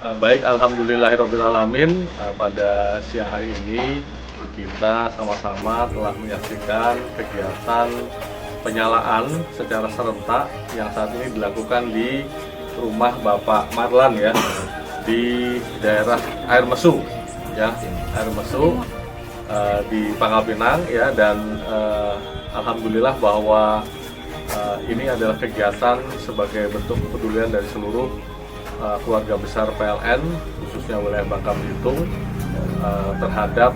Baik, alhamdulillahirrabbilalamin. Pada siang hari ini kita sama-sama telah menyaksikan kegiatan penyalaan secara serentak yang saat ini dilakukan di rumah Bapak Marlan ya, di daerah Air Mesu ya, Air Mesu di Pangkal Pinang ya. Dan alhamdulillah bahwa ini adalah kegiatan sebagai bentuk kepedulian dari seluruh keluarga besar PLN, khususnya wilayah Bangka Belitung, terhadap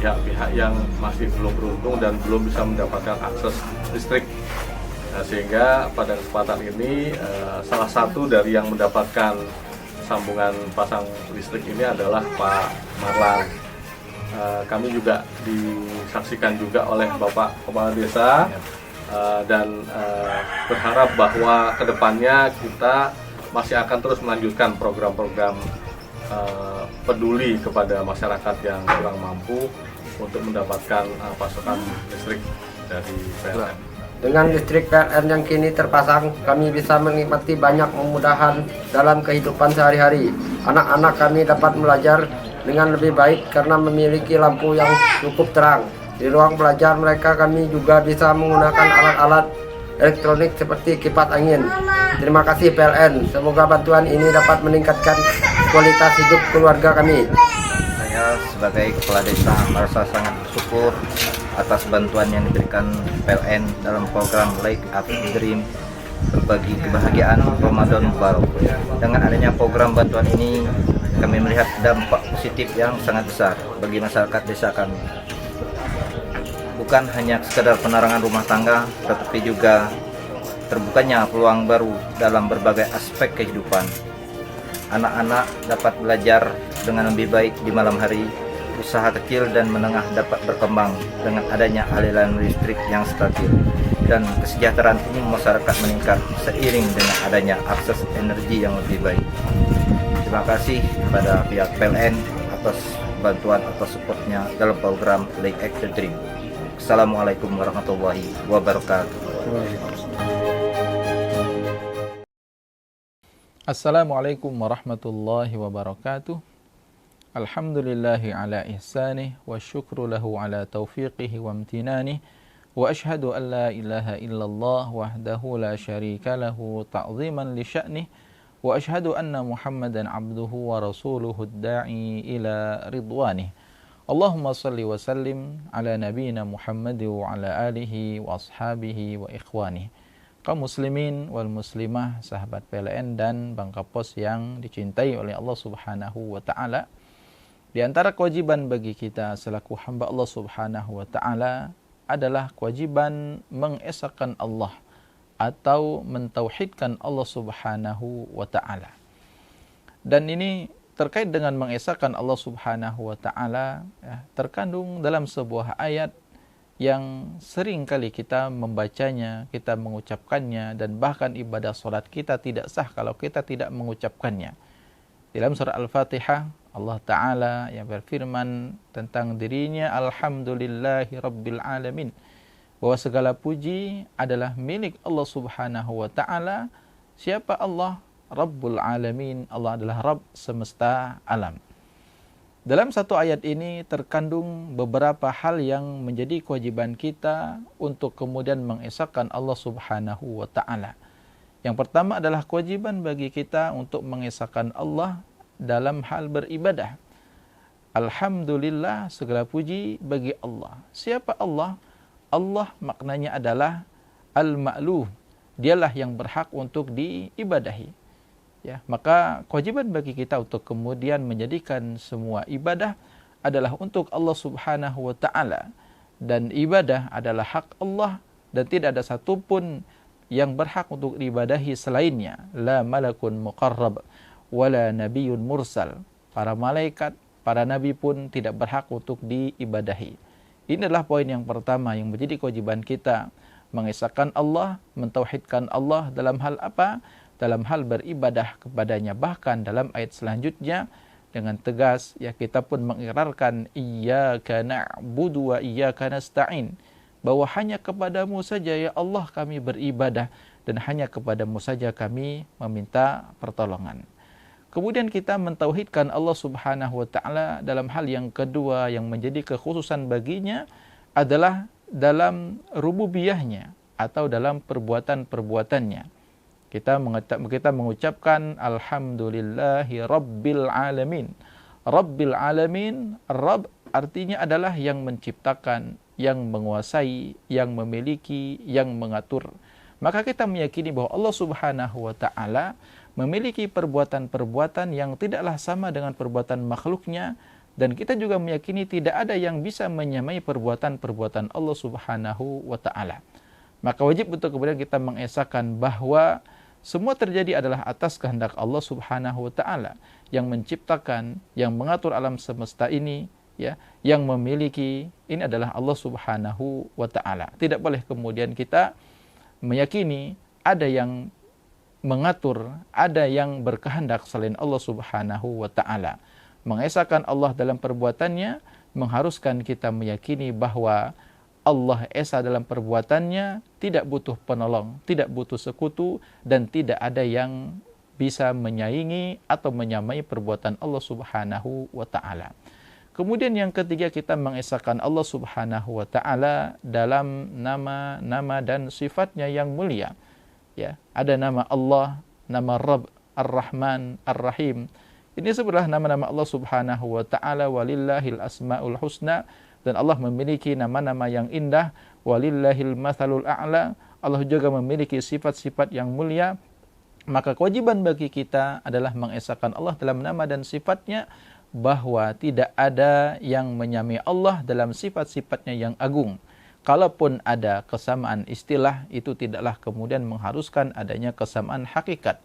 pihak-pihak yang masih belum beruntung dan belum bisa mendapatkan akses listrik. Nah, sehingga pada kesempatan ini salah satu dari yang mendapatkan sambungan pasang listrik ini adalah Pak Marlan. Kami juga disaksikan juga oleh Bapak Kepala Desa, dan berharap bahwa kedepannya kita masih akan terus melanjutkan program-program peduli kepada masyarakat yang kurang mampu untuk mendapatkan pasokan listrik dari PLN. Dengan listrik PLN yang kini terpasang, kami bisa menikmati banyak kemudahan dalam kehidupan sehari-hari. Anak-anak kami dapat belajar dengan lebih baik karena memiliki lampu yang cukup terang. Di ruang belajar mereka kami juga bisa menggunakan alat-alat elektronik seperti kipas angin. Terima kasih PLN. Semoga bantuan ini dapat meningkatkan kualitas hidup keluarga kami. Saya sebagai kepala desa merasa sangat bersyukur atas bantuan yang diberikan PLN dalam program Light Up Dream, berbagi kebahagiaan Ramadan Mubarak. Dengan adanya program bantuan ini, kami melihat dampak positif yang sangat besar bagi masyarakat desa kami. Bukan hanya sekedar penerangan rumah tangga, tetapi juga terbukanya peluang baru dalam berbagai aspek kehidupan. Anak-anak dapat belajar dengan lebih baik di malam hari, usaha kecil dan menengah dapat berkembang dengan adanya aliran listrik yang stabil, dan kesejahteraan umum masyarakat meningkat seiring dengan adanya akses energi yang lebih baik. Terima kasih kepada pihak PLN atas bantuan atau supportnya dalam program Lake Action Dream. Assalamualaikum warahmatullahi wabarakatuh. Assalamualaikum warahmatullahi wabarakatuh. Alhamdulillahi ala ihsanih wa syukru lahu ala taufiqihi wa amtinanih, wa ashhadu an la ilaha illallah wahdahu la syarika lahu ta'ziman li sya'nih, wa ashhadu anna Muhammadan abduhu wa rasuluhu ad-da'i ila ridwanih. Allahumma salli wa sallim ala nabiyyina Muhammad wa ala alihi wa ashabihi wa ikhwani. Kaum muslimin wal muslimah, sahabat PLN dan Bangka Pos yang dicintai oleh Allah Subhanahu wa taala. Di antara kewajiban bagi kita selaku hamba Allah Subhanahu wa taala adalah kewajiban mengesahkan Allah atau mentauhidkan Allah Subhanahu wa taala. Dan ini terkait dengan mengesahkan Allah Subhanahu wa taala ya, terkandung dalam sebuah ayat yang sering kali kita membacanya, kita mengucapkannya, dan bahkan ibadah salat kita tidak sah kalau kita tidak mengucapkannya. Dalam surah Al-Fatihah, Allah Ta'ala yang berfirman tentang dirinya, Alhamdulillahi Rabbil Alamin, bahwa segala puji adalah milik Allah Subhanahu wa Ta'ala. Siapa Allah? Rabbul Alamin, Allah adalah Rabb semesta alam. Dalam satu ayat ini terkandung beberapa hal yang menjadi kewajiban kita untuk kemudian mengesahkan Allah Subhanahu wa taala. Yang pertama adalah kewajiban bagi kita untuk mengesahkan Allah dalam hal beribadah. Alhamdulillah, segala puji bagi Allah. Siapa Allah? Allah maknanya adalah Al-Ma'luh. Dialah yang berhak untuk diibadahi. Ya, maka kewajiban bagi kita untuk kemudian menjadikan semua ibadah adalah untuk Allah Subhanahu wa taala, dan ibadah adalah hak Allah dan tidak ada satupun yang berhak untuk diibadahi selainnya. La malakun muqarrab wala nabiyyun mursal. Para malaikat, para nabi pun tidak berhak untuk diibadahi. Ini adalah poin yang pertama yang menjadi kewajiban kita, mengesahkan Allah, mentauhidkan Allah dalam hal apa? Dalam hal beribadah kepadanya. Bahkan dalam ayat selanjutnya dengan tegas ya, kita pun mengikrarkan iyyaka na'budu wa iyyaka nasta'in, bahwa hanya kepadamu saja ya Allah kami beribadah dan hanya kepadamu saja kami meminta pertolongan. Kemudian kita mentauhidkan Allah Subhanahu wa taala dalam hal yang kedua yang menjadi kekhususan baginya adalah dalam rububiyahnya atau dalam perbuatan-perbuatannya. Kita mengucapkan alhamdulillahi rabbil alamin. Rabbil alamin, Rabb artinya adalah yang menciptakan, yang menguasai, yang memiliki, yang mengatur. Maka kita meyakini bahwa Allah Subhanahu wa taala memiliki perbuatan-perbuatan yang tidaklah sama dengan perbuatan makhluknya, dan kita juga meyakini tidak ada yang bisa menyamai perbuatan-perbuatan Allah Subhanahu wa taala. Maka wajib untuk kemudian kita mengesahkan bahwa semua terjadi adalah atas kehendak Allah Subhanahu wa taala yang menciptakan, yang mengatur alam semesta ini, ya, yang memiliki, ini adalah Allah Subhanahu wa taala. Tidak boleh kemudian kita meyakini ada yang mengatur, ada yang berkehendak selain Allah Subhanahu wa taala. Mengesahkan Allah dalam perbuatannya mengharuskan kita meyakini bahwa Allah esa dalam perbuatannya, tidak butuh penolong, tidak butuh sekutu, dan tidak ada yang bisa menyaingi atau menyamai perbuatan Allah Subhanahu wa taala. Kemudian yang ketiga, kita mengesahkan Allah Subhanahu wa taala dalam nama-nama dan sifatnya yang mulia. Ya, ada nama Allah, nama Rabb, Ar-Rahman, Ar-Rahim. Ini sebenarnya nama-nama Allah Subhanahu wa taala, walillahil asmaul husna, dan Allah memiliki nama-nama yang indah, walillahil mathalul a'la. Allah juga memiliki sifat-sifat yang mulia. Maka kewajiban bagi kita adalah mengesahkan Allah dalam nama dan sifatnya, bahwa tidak ada yang menyamai Allah dalam sifat-sifatnya yang agung. Kalaupun ada kesamaan istilah, itu tidaklah kemudian mengharuskan adanya kesamaan hakikat.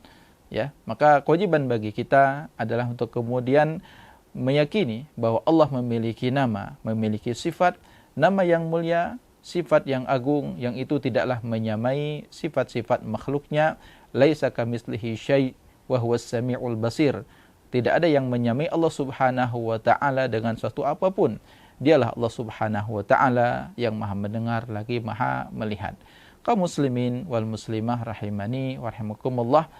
Ya, maka kewajiban bagi kita adalah untuk kemudian meyakini bahwa Allah memiliki nama, memiliki sifat, nama yang mulia, sifat yang agung, yang itu tidaklah menyamai sifat-sifat makhluknya. Laisa kamitslihi syai' wa huwas samiul basir. Tidak ada yang menyamai Allah Subhanahu wa taala dengan suatu apapun. Dialah Allah Subhanahu wa taala yang Maha mendengar lagi Maha melihat. Kaum muslimin wal muslimah rahimani wa rahimakumullah.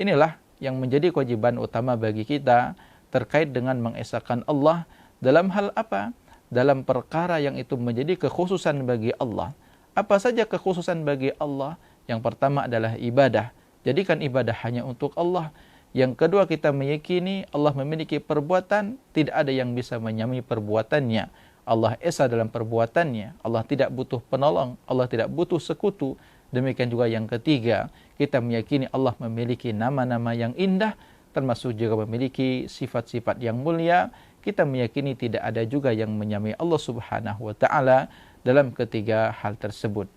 Inilah yang menjadi kewajiban utama bagi kita terkait dengan mengesahkan Allah dalam hal apa? Dalam perkara yang itu menjadi kekhususan bagi Allah. Apa saja kekhususan bagi Allah? Yang pertama adalah ibadah. Jadikan ibadah hanya untuk Allah. Yang kedua, kita meyakini Allah memiliki perbuatan, tidak ada yang bisa menyamai perbuatannya. Allah esa dalam perbuatannya. Allah tidak butuh penolong, Allah tidak butuh sekutu. Demikian juga yang ketiga, kita meyakini Allah memiliki nama-nama yang indah, termasuk juga memiliki sifat-sifat yang mulia. Kita meyakini tidak ada juga yang menyamai Allah Subhanahu wa taala dalam ketiga hal tersebut.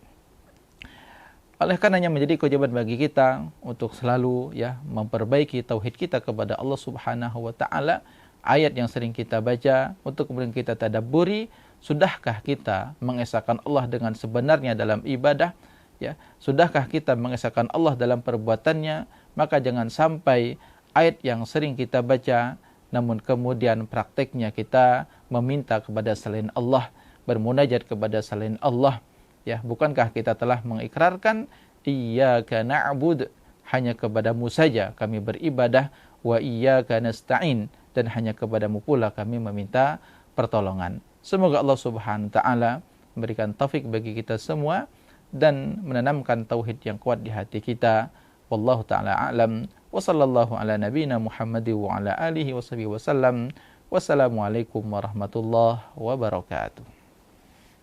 Oleh karenanya menjadi kewajiban bagi kita untuk selalu memperbaiki tauhid kita kepada Allah Subhanahu wa taala. Ayat yang sering kita baca untuk kemudian kita tadabburi, sudahkah kita mengesahkan Allah dengan sebenarnya dalam ibadah? Ya, sudahkah kita mengesahkan Allah dalam perbuatannya? Maka jangan sampai ayat yang sering kita baca namun kemudian prakteknya kita meminta kepada selain Allah, bermunajat kepada selain Allah. Ya, bukankah kita telah mengikrarkan iyyaka na'bud, hanya kepadamu saja kami beribadah, wa iyyaka nasta'in, dan hanya kepadamu pula kami meminta pertolongan. Semoga Allah Subhanahu wa taala memberikan taufik bagi kita semua dan menanamkan tauhid yang kuat di hati kita. Wallahu taala a'lam. Wa sallallahu ala nabiyyina Muhammad wa ala alihi wa sahbihi wasallam. Wassalamualaikum warahmatullahi wabarakatuh.